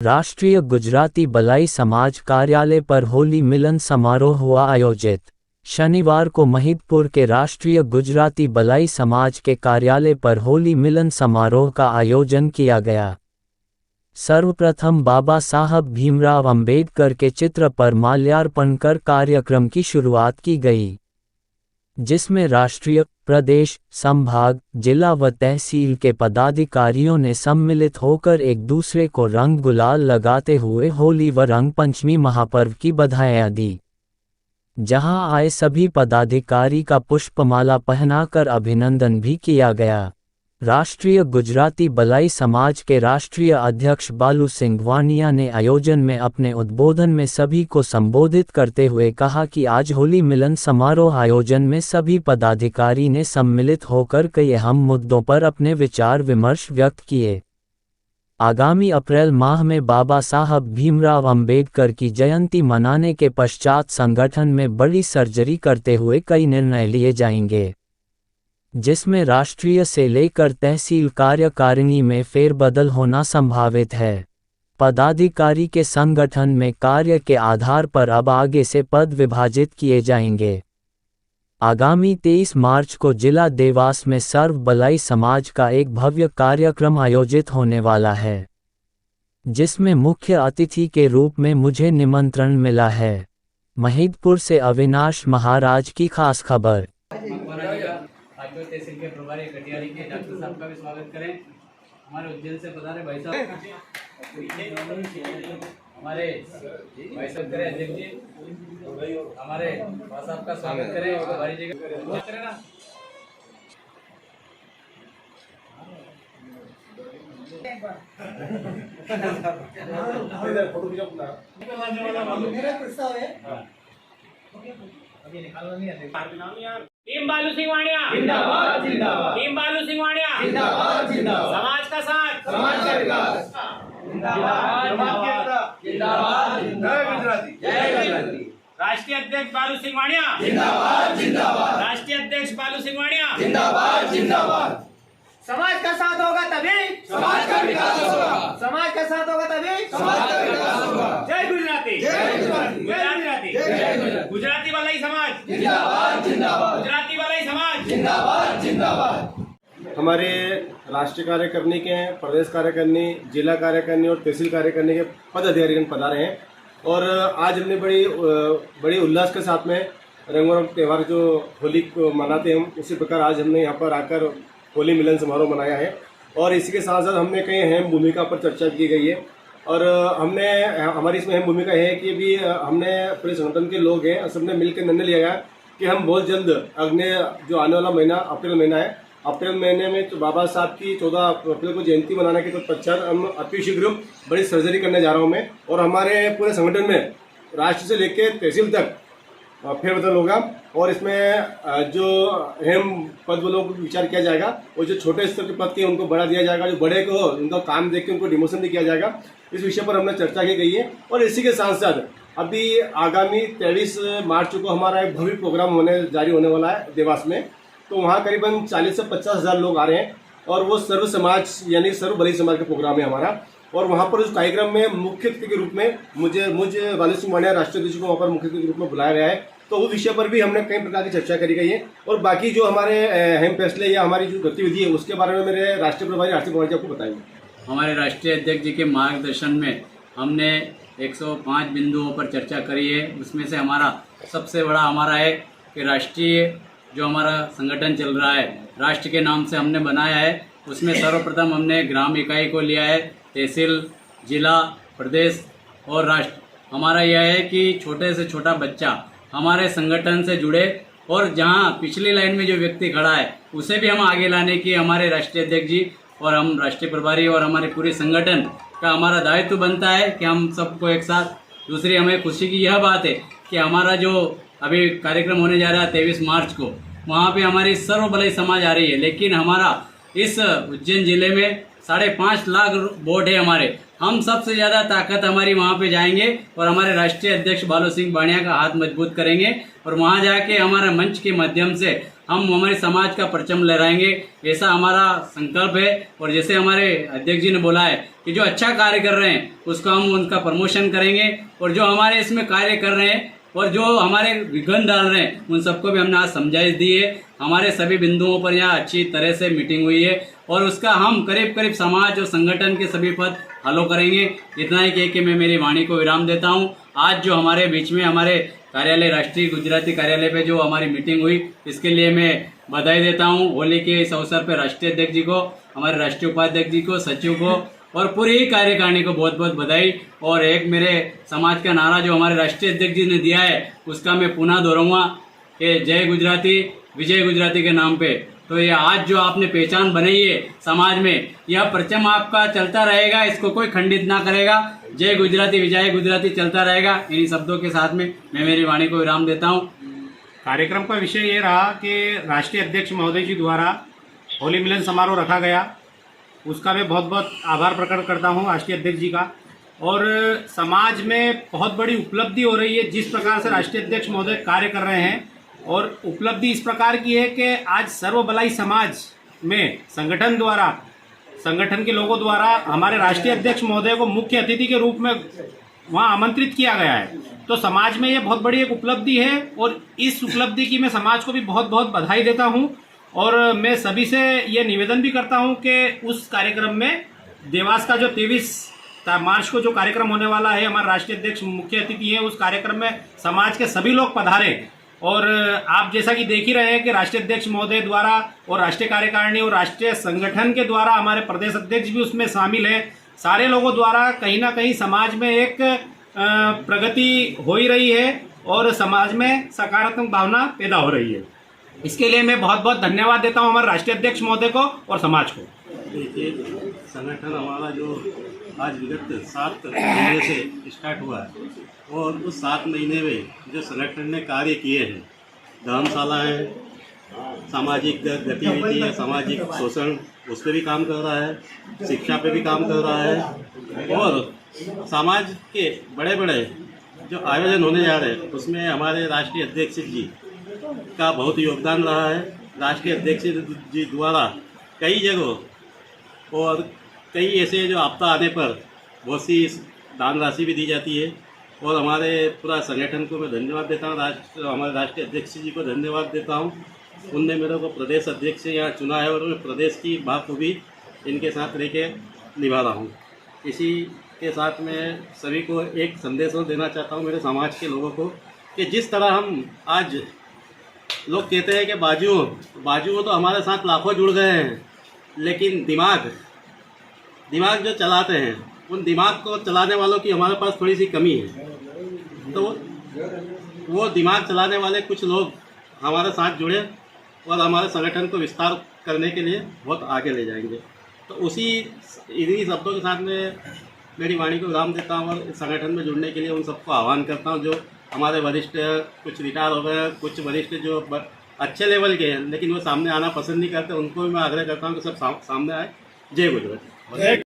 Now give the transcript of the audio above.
राष्ट्रीय गुजराती भलाई समाज कार्यालय पर होली मिलन समारोह हुआ आयोजित। शनिवार को महिदपुर के राष्ट्रीय गुजराती भलाई समाज के कार्यालय पर होली मिलन समारोह का आयोजन किया गया। सर्वप्रथम बाबा साहब भीमराव अंबेडकर के चित्र पर माल्यार्पण कर कार्यक्रम की शुरुआत की गई, जिसमें राष्ट्रीय, प्रदेश, संभाग, जिला व तहसील के पदाधिकारियों ने सम्मिलित होकर एक दूसरे को रंग गुलाल लगाते हुए होली व रंग पंचमी महापर्व की बधाइयां दी। जहां आए सभी पदाधिकारी का पुष्पमाला पहनाकर अभिनंदन भी किया गया। राष्ट्रीय गुजराती भलाई समाज के राष्ट्रीय अध्यक्ष बालू सिंह वानिया ने आयोजन में अपने उद्बोधन में सभी को संबोधित करते हुए कहा कि आज होली मिलन समारोह आयोजन में सभी पदाधिकारी ने सम्मिलित होकर कई अहम मुद्दों पर अपने विचार विमर्श व्यक्त किए। आगामी अप्रैल माह में बाबा साहब भीमराव अंबेडकर की जयंती मनाने के पश्चात संगठन में बड़ी सर्जरी करते हुए कई निर्णय लिए जाएंगे, जिसमें राष्ट्रीय से लेकर तहसील कार्यकारिणी में फेरबदल होना संभावित है। पदाधिकारी के संगठन में कार्य के आधार पर अब आगे से पद विभाजित किए जाएंगे। आगामी 23 मार्च को जिला देवास में सर्व भलाई समाज का एक भव्य कार्यक्रम आयोजित होने वाला है, जिसमें मुख्य अतिथि के रूप में मुझे निमंत्रण मिला है। महिदपुर से अविनाश महाराज की खास खबर। तहसील के प्रभारी कटियारी के डॉक्टर साहब का भी स्वागत करें। हमारे उज्जैन से पधारे भाई साहब, हमारे भाई साहब करें अध्यक्ष जी, हमारे भाई साहब का स्वागत करें और प्रभारी जी का करें ना। अभी निकालना नहीं है। टीम बालू सिंह वाणिया जिंदाबाद जिंदाबाद, टीम बालू सिंह वाणिया जिंदाबाद जिंदाबाद, समाज का साथ, समाज का विकास जिंदाबाद जिंदाबाद जिंदाबाद, जय गुजराती जय गुजराती। राष्ट्रीय अध्यक्ष बालू सिंह वाणिया जिंदाबाद जिंदाबाद, राष्ट्रीय अध्यक्ष बालू सिंह वाणिया जिंदाबाद जिंदाबाद। समाज का साथ होगा तभी समाज का विकास होगा, समाज का साथ होगा तभी समाज का विकास होगा। जय गुजराती जय गुजराती गुजराती जय गुजराती, गुजराती भलाई समाज जिंदाबाद जिंदाबाद, गुजराती भलाई समाज जिंदाबाद जिंदाबाद। हमारे राष्ट्रीय कार्यकारिणी के, प्रदेश कार्यकारिणी, जिला कार्यकारिणी और तहसील कार्यकारिणी के पदाधिकारी पधारे हैं और आज हमने बड़ी उल्लास के साथ में रंगों त्यौहार जो होली को मनाते हैं, उसी प्रकार आज हमने यहाँ पर आकर होली मिलन समारोह मनाया है। और इसी के साथ साथ हमने कई अहम भूमिका पर चर्चा की गई है और हमारी इसमें अहम भूमिका है कि भी हमने पूरे संगठन के लोग हैं, सबने मिलकर निर्णय लिया गया कि हम बहुत जल्द अगले जो आने वाला महीना अप्रैल महीना है, अप्रैल महीने में तो बाबा साहब की 14 अप्रैल को जयंती मनाने के पश्चात हम अतिशीघ्र बड़ी सर्जरी करने जा रहा हूँ मैं। और हमारे पूरे संगठन में राष्ट्र से लेकर तहसील तक फेरबदल होगा और इसमें जो अहम पद वालों को विचार किया जाएगा और जो छोटे स्तर के पद के उनको बढ़ा दिया जाएगा, जो बड़े को उनका काम देख के उनको डिमोशन भी किया जाएगा। इस विषय पर हमने चर्चा की गई है। और इसी के साथ साथ अभी आगामी 23 मार्च को हमारा एक भव्य प्रोग्राम जारी होने वाला है देवास में। तो वहाँ करीबन 40 से 50 हज़ार लोग आ रहे हैं और वो सर्व समाज यानी सर्व भलाई समाज का प्रोग्राम है हमारा। और वहाँ पर उस कार्यक्रम में मुख्य अतिथि के रूप में मुझे बालू सिंह वाणिया राष्ट्रीय अध्यक्ष को वहाँ पर मुख्य अतिथि के रूप में बुलाया गया है। तो उस विषय पर भी हमने कई प्रकार की चर्चा करी गई है और बाकी जो हमारे अहम फैसले या हमारी जो गतिविधि है उसके बारे में मेरे राष्ट्रीय प्रभारी जी आपको बताएंगे। हमारे राष्ट्रीय अध्यक्ष जी के मार्गदर्शन में हमने 105 बिंदुओं पर चर्चा करी है। उसमें से हमारा सबसे बड़ा हमारा है कि राष्ट्रीय जो हमारा संगठन चल रहा है, राष्ट्र के नाम से हमने बनाया है। उसमें सर्वप्रथम हमने ग्राम इकाई को लिया है, तहसील, जिला, प्रदेश और राष्ट्र। हमारा यह है कि छोटे से छोटा बच्चा हमारे संगठन से जुड़े और जहां पिछली लाइन में जो व्यक्ति खड़ा है उसे भी हम आगे लाने की हमारे राष्ट्रीय अध्यक्ष जी और हम राष्ट्रीय प्रभारी और हमारे पूरे संगठन का हमारा दायित्व बनता है कि हम सबको एक साथ। दूसरी हमें खुशी की यह बात है कि हमारा जो अभी कार्यक्रम होने जा रहा है 23 मार्च को, वहाँ पे हमारी सर्व भलाई समाज आ रही है, लेकिन हमारा इस उज्जैन जिले में 5.5 लाख वोट है हमारे, हम सबसे ज़्यादा ताकत हमारी वहाँ पे जाएंगे और हमारे राष्ट्रीय अध्यक्ष बालो सिंह बाणिया का हाथ मजबूत करेंगे और वहाँ जाके हमारे मंच के माध्यम से हम हमारे समाज का परचम लहराएंगे। ऐसा हमारा संकल्प है। और जैसे हमारे अध्यक्ष जी ने बोला है कि जो अच्छा कार्य कर रहे हैं उसको हम उनका प्रमोशन करेंगे और जो हमारे इसमें कार्य कर रहे हैं और जो हमारे विघ्न डाल रहे हैं उन सबको भी हमने आज समझाइश दी है। हमारे सभी बिंदुओं पर यहाँ अच्छी तरह से मीटिंग हुई है और उसका हम करीब करीब समाज और संगठन के सभी पद हलो करेंगे। इतना ही कह के मैं मेरी वाणी को विराम देता हूँ। आज जो हमारे बीच में हमारे कार्यालय राष्ट्रीय गुजराती कार्यालय पे जो हमारी मीटिंग हुई इसके लिए मैं बधाई देता हूँ। होली के इस अवसर पर राष्ट्रीय अध्यक्ष जी को, हमारे राष्ट्रीय उपाध्यक्ष जी को, सचिव को और पूरी कार्यकारिणी को बहुत बहुत बधाई। और एक मेरे समाज का नारा जो हमारे राष्ट्रीय अध्यक्ष जी ने दिया है उसका मैं पुनः दोहराऊंगा कि जय गुजराती विजय गुजराती के नाम पे। तो ये आज जो आपने पहचान बनाई है समाज में, यह परचम आपका चलता रहेगा, इसको कोई खंडित ना करेगा। जय गुजराती विजय गुजराती चलता रहेगा। इन्हीं शब्दों के साथ में मैं मेरी वाणी को विराम देता हूँ। कार्यक्रम का विषय ये रहा कि राष्ट्रीय अध्यक्ष महोदय जी द्वारा होली मिलन समारोह रखा गया, उसका मैं बहुत बहुत आभार प्रकट करता हूँ राष्ट्रीय अध्यक्ष जी का। और समाज में बहुत बड़ी उपलब्धि हो रही है जिस प्रकार से राष्ट्रीय अध्यक्ष महोदय कार्य कर रहे हैं। और उपलब्धि इस प्रकार की है कि आज सर्व भलाई समाज में संगठन के लोगों द्वारा हमारे राष्ट्रीय अध्यक्ष महोदय को मुख्य अतिथि के रूप में वहाँ आमंत्रित किया गया है। तो समाज में ये बहुत बड़ी एक उपलब्धि है और इस उपलब्धि की मैं समाज को भी बहुत बहुत बधाई देता हूँ। और मैं सभी से ये निवेदन भी करता हूँ कि उस कार्यक्रम में देवास का जो 23 मार्च को जो कार्यक्रम होने वाला है, हमारे राष्ट्रीय अध्यक्ष मुख्य अतिथि हैं, उस कार्यक्रम में समाज के सभी लोग पधारें। और आप जैसा कि देख ही रहे हैं कि राष्ट्रीय अध्यक्ष महोदय द्वारा और राष्ट्रीय कार्यकारिणी और राष्ट्रीय संगठन के द्वारा हमारे प्रदेश अध्यक्ष भी उसमें शामिल हैं। सारे लोगों द्वारा कहीं ना कहीं समाज में एक प्रगति हो ही रही है और समाज में सकारात्मक भावना पैदा हो रही है। इसके लिए मैं बहुत बहुत धन्यवाद देता हूं हमारे राष्ट्रीय अध्यक्ष महोदय को और समाज को। देखिए, संगठन हमारा जो आज विगत 7 महीने से स्टार्ट हुआ है और उस 7 महीने में जो संगठन ने कार्य किए हैं, धर्मशाला है, सामाजिक गतिविधि है, सामाजिक शोषण उस पर भी काम कर रहा है, शिक्षा पे भी काम कर रहा है और समाज के बड़े बड़े जो आयोजन होने जा रहे हैं उसमें हमारे राष्ट्रीय अध्यक्ष जी का बहुत योगदान रहा है। राष्ट्रीय अध्यक्ष जी द्वारा कई जगहों और कई ऐसे जो आपदा आने पर बहुत सी दान राशि भी दी जाती है और हमारे पूरा संगठन को मैं धन्यवाद देता हूँ। हमारे राष्ट्रीय अध्यक्ष जी को धन्यवाद देता हूँ। उनने मेरे को प्रदेश अध्यक्ष से यहाँ चुना है और मैं प्रदेश की बाखूबी इनके साथ रह के निभा रहा हूँ। इसी के साथ मैं सभी को एक संदेश और देना चाहता हूँ, मेरे समाज के लोगों को, कि जिस तरह हम आज लोग कहते हैं कि बाजुओं तो हमारे साथ लाखों जुड़ गए हैं, लेकिन दिमाग जो चलाते हैं उन दिमाग को चलाने वालों की हमारे पास थोड़ी सी कमी है। तो वो दिमाग चलाने वाले कुछ लोग हमारे साथ जुड़े और हमारे संगठन को विस्तार करने के लिए बहुत आगे ले जाएंगे। तो इन्हीं शब्दों के साथ में मेरी वाणी को विराम देता हूँ और संगठन में जुड़ने के लिए उन सबको आह्वान करता हूँ। जो हमारे वरिष्ठ कुछ रिटायर हो गए, कुछ वरिष्ठ जो अच्छे लेवल के हैं लेकिन वो सामने आना पसंद नहीं करते, उनको भी मैं आग्रह करता हूँ कि सब सामने आए। जय गुजरात।